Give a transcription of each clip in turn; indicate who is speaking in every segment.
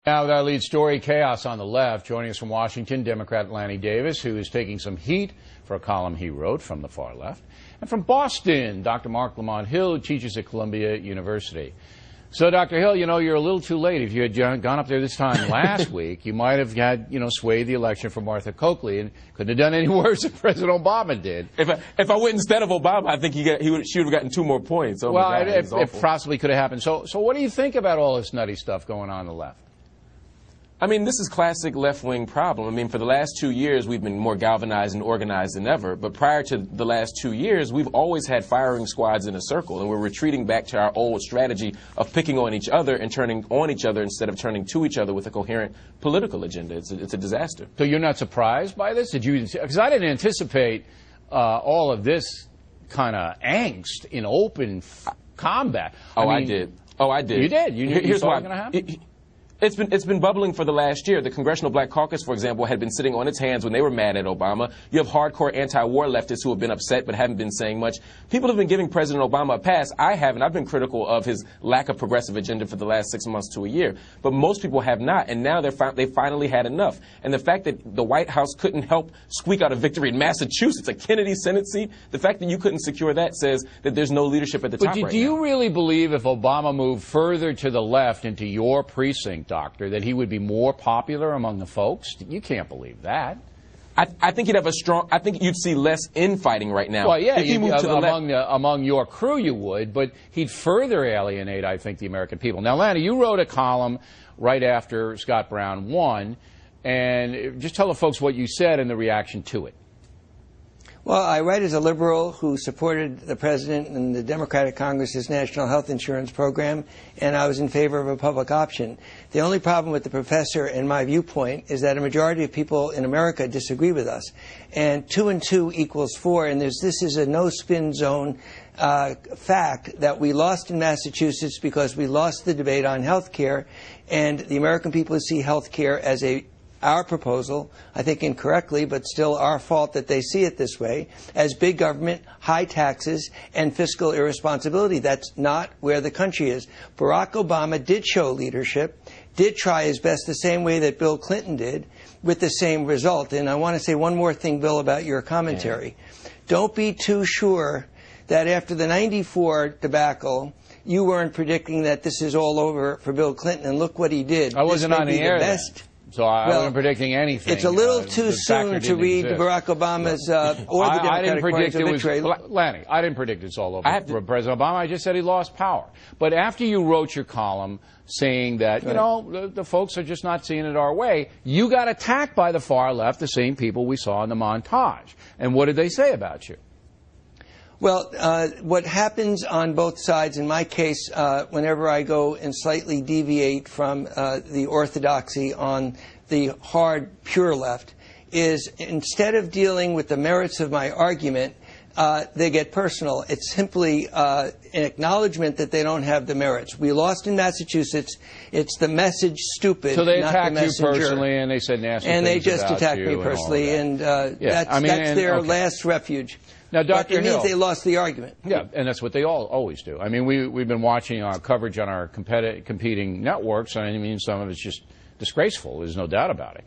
Speaker 1: Now with our lead story, chaos on the left. Joining us from Washington, Democrat Lanny Davis, who is taking some heat for a column he wrote from the far left. And from Boston, Dr. Mark Lamont Hill, who teaches at Columbia University. So, Dr. Hill, you know, you're a little too late. If you had gone up there this time last week, you might have had, swayed the election for Martha Coakley and couldn't have done any worse than President Obama did.
Speaker 2: If I went instead of Obama, I think she would have gotten 2 more points. Oh,
Speaker 1: well,
Speaker 2: my God,
Speaker 1: it possibly could have happened. So what do you think about all this nutty stuff going on the left?
Speaker 2: I mean, this is classic left-wing problem. I mean, for the last 2 years, we've been more galvanized and organized than ever. But prior to the last 2 years, we've always had firing squads in a circle. And we're retreating back to our old strategy of picking on each other and turning on each other instead of turning to each other with a coherent political agenda. It's a disaster.
Speaker 1: So you're not surprised by this? Because I didn't anticipate all of this kind of angst in open combat.
Speaker 2: I did. Oh, I did.
Speaker 1: You did? You knew it was going to happen?
Speaker 2: It's been bubbling for the last year. The Congressional Black Caucus, for example, had been sitting on its hands when they were mad at Obama. You have hardcore anti-war leftists who have been upset but haven't been saying much. People have been giving President Obama a pass. I haven't. I've been critical of his lack of progressive agenda for the last 6 months to a year. But most people have not, and now they finally had enough. And the fact that the White House couldn't help squeak out a victory in Massachusetts, a Kennedy Senate seat, the fact that you couldn't secure that says that there's no leadership at the top right now.
Speaker 1: But do you really believe if Obama moved further to the left into your precinct, Doctor, that he would be more popular among the folks? You can't believe that.
Speaker 2: I think he'd have I think you'd see less infighting right now.
Speaker 1: Well, yeah,
Speaker 2: if he moved to the left.
Speaker 1: Among your crew you would, but he'd further alienate, I think, the American people. Now, Lanny, you wrote a column right after Scott Brown won, and just tell the folks what you said and the reaction to it.
Speaker 3: Well, I write as a liberal who supported the president and the Democratic Congress's national health insurance program, and I was in favor of a public option. The only problem with the professor and my viewpoint is that a majority of people in America disagree with us. And 2 and 2 equals 4, and this is a no-spin zone fact that we lost in Massachusetts because we lost the debate on health care, and the American people see health care as our proposal, I think incorrectly, but still our fault that they see it this way, as big government, high taxes, and fiscal irresponsibility. That's not where the country is. Barack Obama did show leadership, did try his best the same way that Bill Clinton did, with the same result. And I want to say one more thing, Bill, about your commentary. Don't be too sure that after the '94 debacle, you weren't predicting that this is all over for Bill Clinton, and look what he did.
Speaker 1: I wasn't on the air then. So I wasn't predicting anything.
Speaker 3: It's a little too soon to read Barack Obama's or the Democratic Party's obituary.
Speaker 1: Lanny, I didn't predict it's all over for President Obama. I just said he lost power. But after you wrote your column saying that, the folks are just not seeing it our way, you got attacked by the far left, the same people we saw in the montage. And what did they say about you?
Speaker 3: Well, what happens on both sides, in my case, whenever I go and slightly deviate from the orthodoxy on the hard, pure left, is instead of dealing with the merits of my argument, they get personal. It's simply an acknowledgement that they don't have the merits. We lost in Massachusetts. It's the message stupid,
Speaker 1: so they
Speaker 3: not the messenger.
Speaker 1: attacked you personally, and they said nasty things
Speaker 3: and they just
Speaker 1: about
Speaker 3: attacked
Speaker 1: you
Speaker 3: me personally, and that's their last refuge.
Speaker 1: Now, Dr.
Speaker 3: But it means they lost the argument.
Speaker 1: Yeah, and that's what they always do. I mean, we've been watching our coverage on our competing networks, and I mean, some of it's just disgraceful. There's no doubt about it.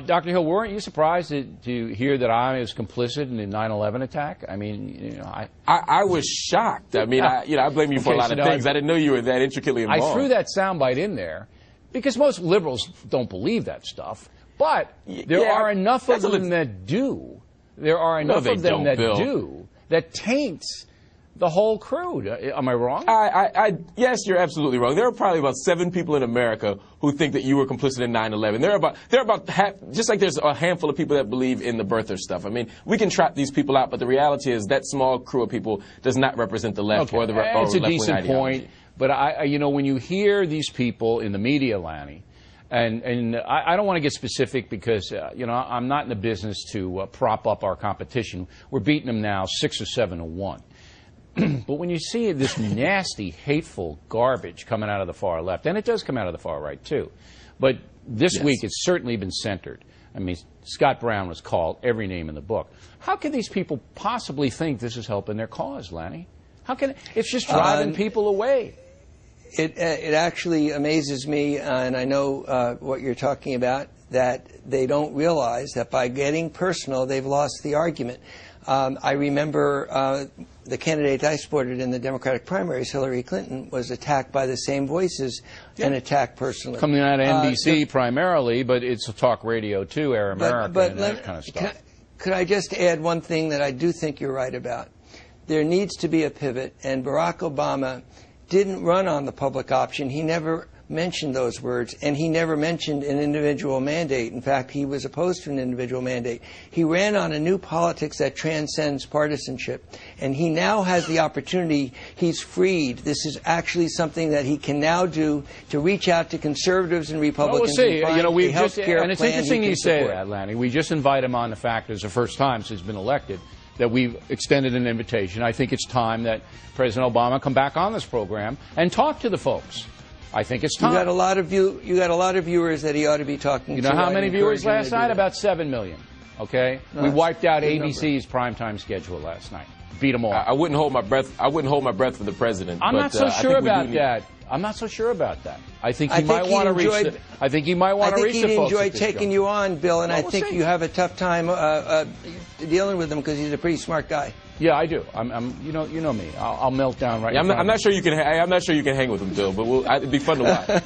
Speaker 1: Dr. Hill, weren't you surprised to hear that I was complicit in the 9/11 attack? I mean,
Speaker 2: I was shocked. I mean, I blame you for a lot of things. I didn't know you were that intricately involved.
Speaker 1: I threw that soundbite in there because most liberals don't believe that stuff, but there are enough of them that do. There are enough of them that do, that taints the whole crew. Am I wrong?
Speaker 2: Yes, you're absolutely wrong. There are probably about 7 people in America who think that you were complicit in 9/11. There are about half, just like there's a handful of people that believe in the birther stuff. I mean, we can trot these people out, but the reality is that small crew of people does not represent the left or the left-wing ideology.
Speaker 1: It's a decent point, but when you hear these people in the media, Lanny, and I don't want to get specific because, I'm not in the business to prop up our competition. We're beating them now 6 or 7 to 1. But when you see this nasty, hateful garbage coming out of the far left, and it does come out of the far right too, but this week it's certainly been centered. I mean, Scott Brown was called every name in the book. How can these people possibly think this is helping their cause, Lanny? How can it's just driving people away?
Speaker 3: It actually amazes me, and I know what you're talking about, that they don't realize that by getting personal, they've lost the argument. I remember the candidate I supported in the Democratic primaries, Hillary Clinton, was attacked by the same voices and attacked personally.
Speaker 1: Coming out of NBC primarily, but it's talk radio too, Air America, and that kind of stuff.
Speaker 3: Could I just add one thing that I do think you're right about? There needs to be a pivot, and Barack Obama didn't run on the public option. He never mentioned those words, and he never mentioned an individual mandate. In fact, he was opposed to an individual mandate. He ran on a new politics that transcends partisanship, and he now has the opportunity. He's freed. This is actually something that he can now do to reach out to conservatives and Republicans.
Speaker 1: Well, we'll see.
Speaker 3: And
Speaker 1: You know,
Speaker 3: we just,
Speaker 1: and it's interesting you say that, Lanny. We just invite him on the fact it's the first time since he's been elected that we've extended an invitation. I think it's time that President Obama come back on this program and talk to the folks. I think it's time.
Speaker 3: You got a lot of viewers that he ought to be talking to.
Speaker 1: You know how many viewers last night? About 7 million. Okay, we wiped out ABC's primetime schedule last night. Beat them all.
Speaker 2: I wouldn't hold my breath. I wouldn't hold my breath for the president.
Speaker 1: I'm not so sure about that. I'm not so sure about that. I think he might want to reach. I think he might want to reach the folks.
Speaker 3: I think he'd enjoy taking you on, Bill, and I think you have a tough time dealing with him because he's a pretty smart guy.
Speaker 1: Yeah, I do. You know me. I'll melt down right.
Speaker 2: Yeah, I'm not sure you can. I'm not sure you can hang with him, Bill. But it'd be fun to watch.